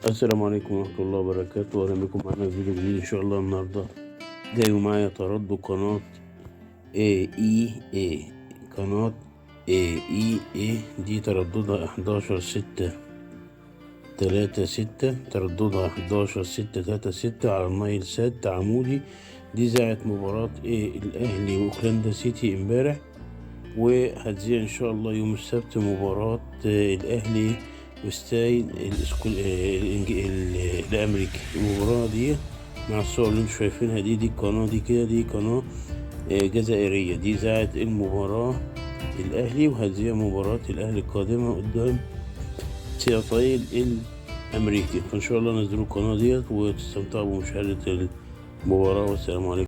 السلام عليكم ورحمة الله وبركاته، أهلا بكم معنا في فيديو جديد إن شاء الله. النهاردة جاي معايا تردد قناة AEA. قناة AEA دي ترددها 11.636، ترددها 11.636 على النايل سات تعاملي. دي ذاعت مباراة الأهلي وأوكلاند سيتي امبارح، وهتذيع إن شاء الله يوم السبت مباراة الأهلي وستايل الأمريكي. المباراة دي مع الصور اللي انتوا شايفينها دي القناة دي كده، دي قناة جزائرية. دي ذاعت المباراة الأهلي، وهتذيع مباراة الأهلي القادمة قدام سياتل الأمريكي. فإن شاء الله نزلوا القناة ديت وتستمتعوا بمشاهدة المباراة، والسلام عليكم.